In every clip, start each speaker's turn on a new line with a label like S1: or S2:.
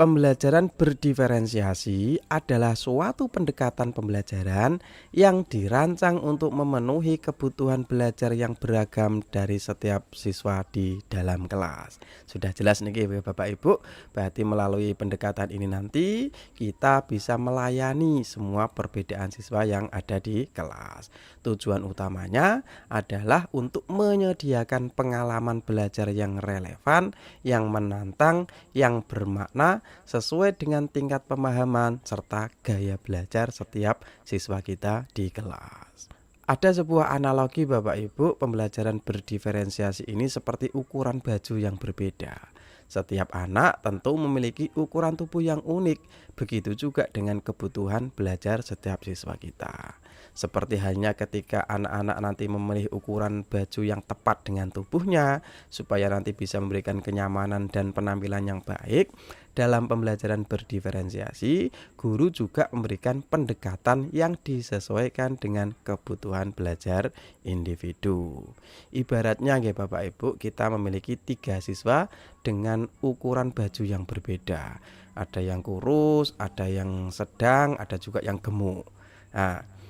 S1: Pembelajaran berdiferensiasi adalah suatu pendekatan pembelajaran yang dirancang untuk memenuhi kebutuhan belajar yang beragam dari setiap siswa di dalam kelas. Sudah jelas nih Bapak Ibu, berarti melalui pendekatan ini nanti kita bisa melayani semua perbedaan siswa yang ada di kelas. Tujuan utamanya adalah untuk menyediakan pengalaman belajar yang relevan, yang menantang, yang bermakna sesuai dengan tingkat pemahaman serta gaya belajar setiap siswa kita di kelas. Ada sebuah analogi Bapak Ibu, pembelajaran berdiferensiasi ini seperti ukuran baju yang berbeda. Setiap anak tentu memiliki ukuran tubuh yang unik, begitu juga dengan kebutuhan belajar setiap siswa kita. Seperti halnya ketika anak-anak nanti memilih ukuran baju yang tepat dengan tubuhnya, supaya nanti bisa memberikan kenyamanan dan penampilan yang baik. Dalam pembelajaran berdiferensiasi, guru juga memberikan pendekatan yang disesuaikan dengan kebutuhan belajar individu. Ibaratnya Bapak Ibu, kita memiliki 3 siswa dengan ukuran baju yang berbeda. Ada yang kurus, ada yang sedang, ada juga yang gemuk. Nah,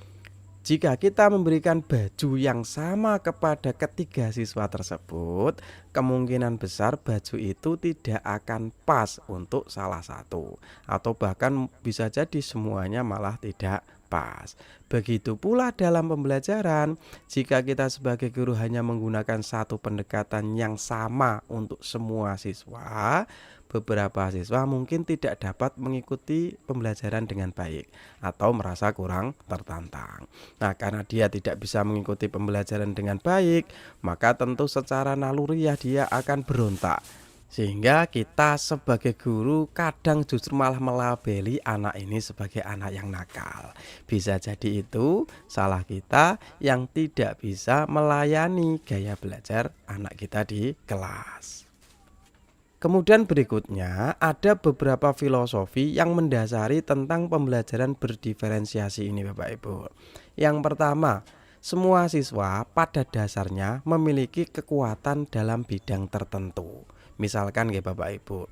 S1: jika kita memberikan baju yang sama kepada ketiga siswa tersebut, kemungkinan besar baju itu tidak akan pas untuk salah satu, atau bahkan bisa jadi semuanya malah tidak pas. Begitu pula dalam pembelajaran, jika kita sebagai guru hanya menggunakan satu pendekatan yang sama untuk semua siswa, beberapa siswa mungkin tidak dapat mengikuti pembelajaran dengan baik atau merasa kurang tertantang. Nah, karena dia tidak bisa mengikuti pembelajaran dengan baik, maka tentu secara naluriah dia akan berontak. Sehingga kita sebagai guru kadang justru malah melabeli anak ini sebagai anak yang nakal. Bisa jadi itu salah kita yang tidak bisa melayani gaya belajar anak kita di kelas. Kemudian berikutnya ada beberapa filosofi yang mendasari tentang pembelajaran berdiferensiasi ini Bapak Ibu. Yang pertama, semua siswa pada dasarnya memiliki kekuatan dalam bidang tertentu. Misalkan Bapak Ibu,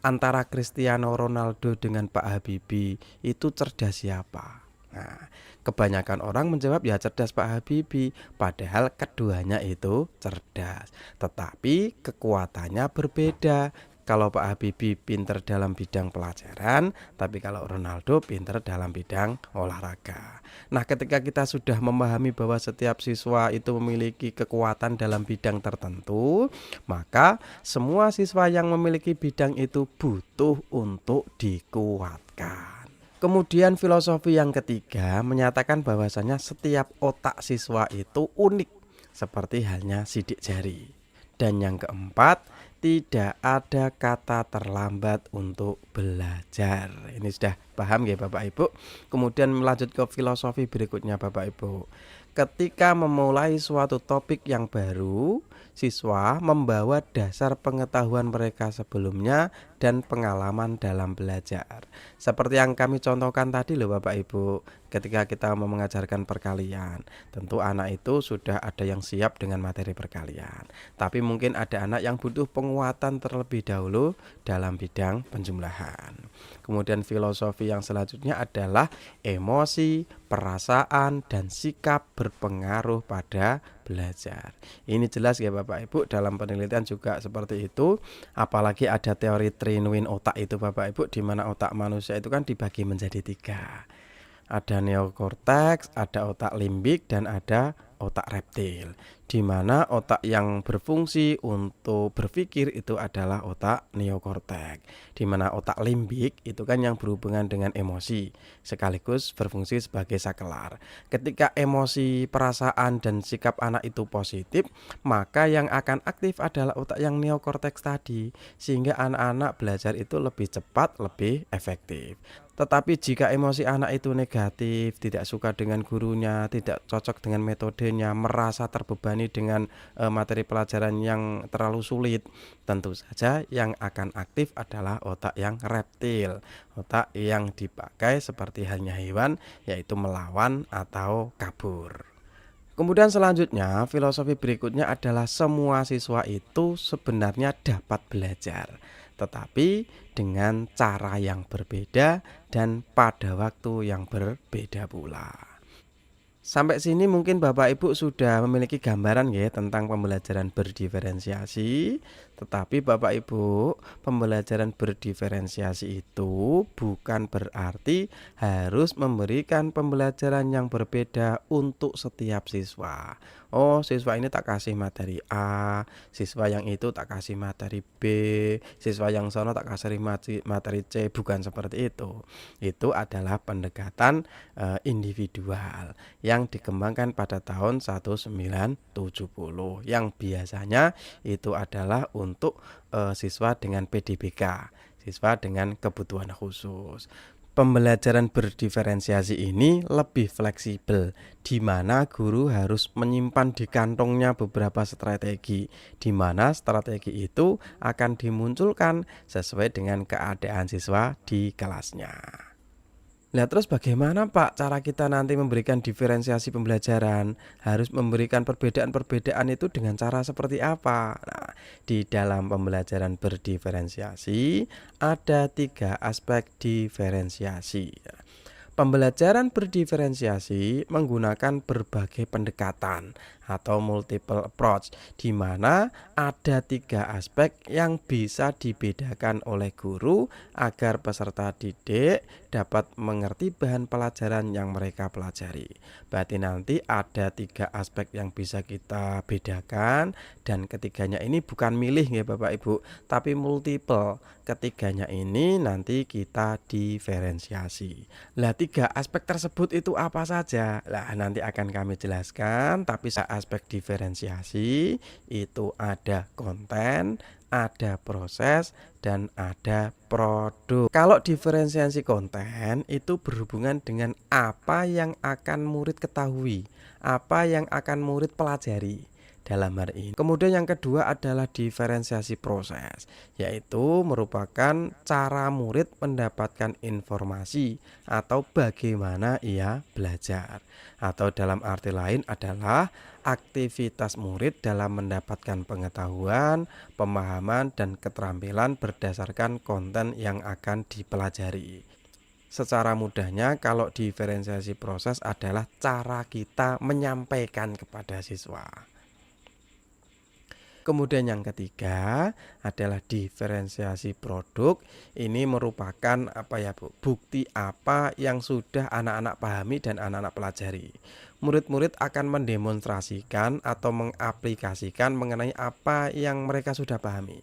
S1: antara Cristiano Ronaldo dengan Pak Habibie itu cerdas siapa? Nah, kebanyakan orang menjawab ya cerdas Pak Habibie, padahal keduanya itu cerdas, tetapi kekuatannya berbeda. Kalau Pak Habibie pinter dalam bidang pelajaran, tapi kalau Ronaldo pinter dalam bidang olahraga. Nah, ketika kita sudah memahami bahwa setiap siswa itu memiliki kekuatan dalam bidang tertentu, maka semua siswa yang memiliki bidang itu butuh untuk dikuatkan. Kemudian filosofi yang ketiga menyatakan bahwasanya setiap otak siswa itu unik, seperti halnya sidik jari. Dan yang keempat, tidak ada kata terlambat untuk belajar. Ini sudah paham ya Bapak Ibu. Kemudian melanjut ke filosofi berikutnya Bapak Ibu. Ketika memulai suatu topik yang baru, siswa membawa dasar pengetahuan mereka sebelumnya dan pengalaman dalam belajar. Seperti yang kami contohkan tadi loh Bapak Ibu, ketika kita mau mengajarkan perkalian, tentu anak itu sudah ada yang siap dengan materi perkalian. Tapi mungkin ada anak yang butuh penguatan terlebih dahulu dalam bidang penjumlahan. Kemudian filosofi yang selanjutnya adalah emosi, perasaan, dan sikap berpengaruh pada belajar. Ini jelas ya Bapak Ibu, dalam penelitian juga seperti itu. Apalagi ada teori trinuin otak itu Bapak Ibu, di mana otak manusia itu kan dibagi menjadi 3. Ada neokorteks, ada otak limbik, dan ada otak reptil, di mana otak yang berfungsi untuk berpikir itu adalah otak neokorteks, di mana otak limbik itu kan yang berhubungan dengan emosi, sekaligus berfungsi sebagai saklar. Ketika emosi, perasaan, dan sikap anak itu positif, maka yang akan aktif adalah otak yang neokorteks tadi, sehingga anak-anak belajar itu lebih cepat, lebih efektif. Tetapi jika emosi anak itu negatif, tidak suka dengan gurunya, tidak cocok dengan metodenya, merasa terbebani dengan materi pelajaran yang terlalu sulit, tentu saja yang akan aktif adalah otak yang reptil, otak yang dipakai seperti halnya hewan, yaitu melawan atau kabur. Kemudian selanjutnya, filosofi berikutnya adalah semua siswa itu sebenarnya dapat belajar, tetapi dengan cara yang berbeda dan pada waktu yang berbeda pula. Sampai sini mungkin Bapak Ibu sudah memiliki gambaran ya tentang pembelajaran berdiferensiasi. Tetapi Bapak Ibu, pembelajaran berdiferensiasi itu bukan berarti harus memberikan pembelajaran yang berbeda untuk setiap siswa. Oh, siswa ini tak kasih materi A, siswa yang itu tak kasih materi B, siswa yang sono tak kasih materi C, bukan seperti itu. Itu adalah pendekatan individual yang dikembangkan pada tahun 1970 yang biasanya itu adalah untuk siswa dengan PDBK, siswa dengan kebutuhan khusus. Pembelajaran berdiferensiasi ini lebih fleksibel, di mana guru harus menyimpan di kantongnya beberapa strategi, di mana strategi itu akan dimunculkan sesuai dengan keadaan siswa di kelasnya. Nah, terus bagaimana Pak cara kita nanti memberikan diferensiasi pembelajaran? Harus memberikan perbedaan-perbedaan itu dengan cara seperti apa? Nah, di dalam pembelajaran berdiferensiasi ada 3 aspek diferensiasi. Pembelajaran berdiferensiasi menggunakan berbagai pendekatan atau multiple approach, di mana ada 3 aspek yang bisa dibedakan oleh guru agar peserta didik dapat mengerti bahan pelajaran yang mereka pelajari. Berarti nanti ada 3 aspek yang bisa kita bedakan, dan ketiganya ini bukan milih ya Bapak Ibu, tapi multiple. Ketiganya ini nanti kita diferensiasi. Lah 3 aspek tersebut itu apa saja? Lah nanti akan kami jelaskan, tapi aspek diferensiasi itu ada konten, ada proses, dan ada produk. Kalau diferensiasi konten itu berhubungan dengan apa yang akan murid ketahui, apa yang akan murid pelajari dalam hari ini. Kemudian yang kedua adalah diferensiasi proses, yaitu merupakan cara murid mendapatkan informasi atau bagaimana ia belajar. Atau dalam arti lain adalah aktivitas murid dalam mendapatkan pengetahuan, pemahaman, dan keterampilan berdasarkan konten yang akan dipelajari. Secara mudahnya, kalau diferensiasi proses adalah cara kita menyampaikan kepada siswa. Kemudian yang ketiga adalah diferensiasi produk. Ini merupakan bukti apa yang sudah anak-anak pahami dan anak-anak pelajari. Murid-murid akan mendemonstrasikan atau mengaplikasikan mengenai apa yang mereka sudah pahami.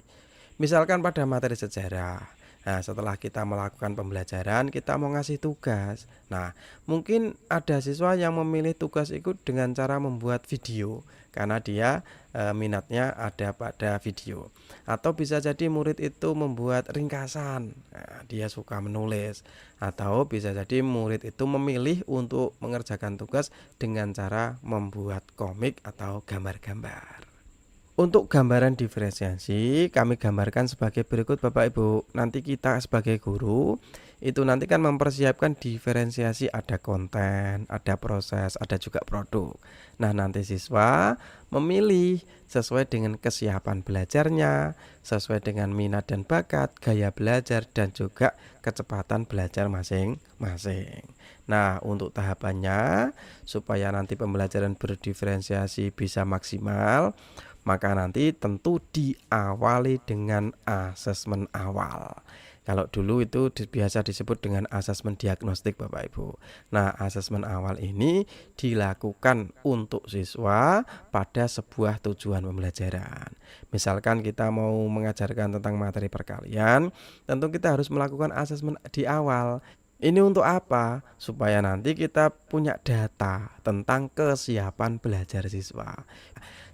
S1: Misalkan pada materi sejarah. Nah, setelah kita melakukan pembelajaran, kita mau ngasih tugas. Nah, mungkin ada siswa yang memilih tugas itu dengan cara membuat video, karena dia minatnya ada pada video. Atau bisa jadi murid itu membuat ringkasan, nah, dia suka menulis. Atau bisa jadi murid itu memilih untuk mengerjakan tugas dengan cara membuat komik atau gambar-gambar. Untuk gambaran diferensiasi kami gambarkan sebagai berikut Bapak Ibu. Nanti kita sebagai guru itu nanti kan mempersiapkan diferensiasi, ada konten, ada proses, ada juga produk. Nah, nanti siswa memilih sesuai dengan kesiapan belajarnya, sesuai dengan minat dan bakat, gaya belajar, dan juga kecepatan belajar masing-masing. Nah, untuk tahapannya supaya nanti pembelajaran berdiferensiasi bisa maksimal, maka nanti tentu diawali dengan asesmen awal. Kalau dulu itu biasa disebut dengan asesmen diagnostik Bapak Ibu. Nah, asesmen awal ini dilakukan untuk siswa pada sebuah tujuan pembelajaran. Misalkan kita mau mengajarkan tentang materi perkalian, tentu kita harus melakukan asesmen di awal. Ini untuk apa? Supaya nanti kita punya data tentang kesiapan belajar siswa.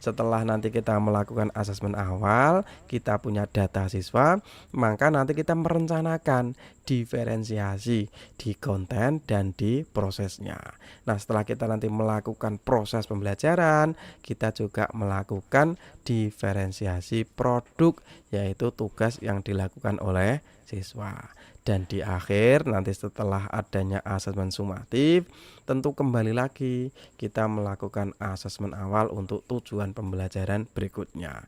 S1: Setelah nanti kita melakukan asesmen awal, kita punya data siswa, maka nanti kita merencanakan diferensiasi di konten dan di prosesnya. Nah, setelah kita nanti melakukan proses pembelajaran, kita juga melakukan diferensiasi produk, yaitu tugas yang dilakukan oleh siswa. Dan di akhir nanti setelah adanya asesmen sumatif, tentu kembali lagi kita melakukan asesmen awal untuk tujuan pembelajaran berikutnya.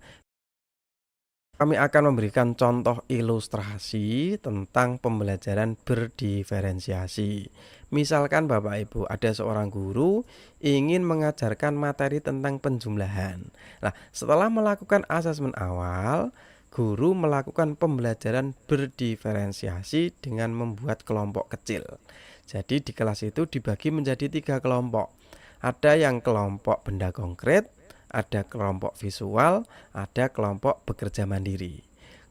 S1: Kami akan memberikan contoh ilustrasi tentang pembelajaran berdiferensiasi. Misalkan Bapak Ibu ada seorang guru ingin mengajarkan materi tentang penjumlahan. Nah, setelah melakukan asesmen awal, guru melakukan pembelajaran berdiferensiasi dengan membuat kelompok kecil. Jadi di kelas itu dibagi menjadi 3 kelompok. Ada yang kelompok benda konkret, ada kelompok visual, ada kelompok bekerja mandiri.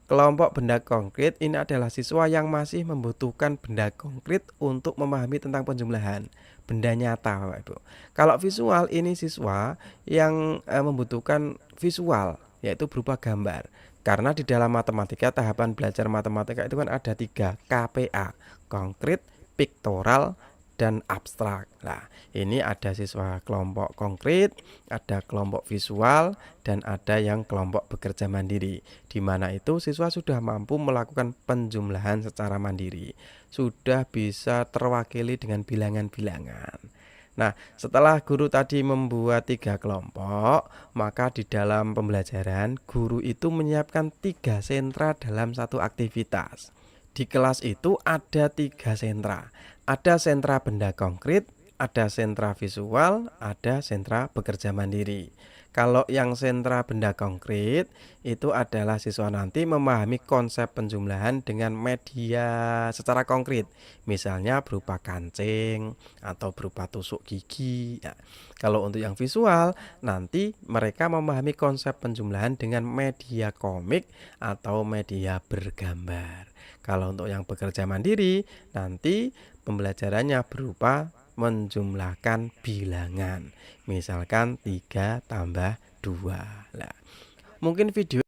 S1: Kelompok benda konkret ini adalah siswa yang masih membutuhkan benda konkret untuk memahami tentang penjumlahan, benda nyata, Bapak Ibu. Kalau visual ini siswa yang membutuhkan visual, yaitu berupa gambar. Karena di dalam matematika, tahapan belajar matematika itu kan ada 3 KPA, konkret, piktoral, dan abstrak. Nah, ini ada siswa kelompok konkret, ada kelompok visual, dan ada yang kelompok bekerja mandiri. Di mana itu siswa sudah mampu melakukan penjumlahan secara mandiri, sudah bisa terwakili dengan bilangan-bilangan. Nah, setelah guru tadi membuat 3 kelompok, maka di dalam pembelajaran guru itu menyiapkan 3 sentra dalam satu aktivitas. Di kelas itu ada 3 sentra. Ada sentra benda konkret, ada sentra visual, ada sentra bekerja mandiri. Kalau yang sentra benda konkret itu adalah siswa nanti memahami konsep penjumlahan dengan media secara konkret. Misalnya berupa kancing atau berupa tusuk gigi. Ya. Kalau untuk yang visual, nanti mereka memahami konsep penjumlahan dengan media komik atau media bergambar. Kalau untuk yang bekerja mandiri, nanti pembelajarannya berupa menjumlahkan bilangan. Misalkan 3 tambah 2. Nah, mungkin video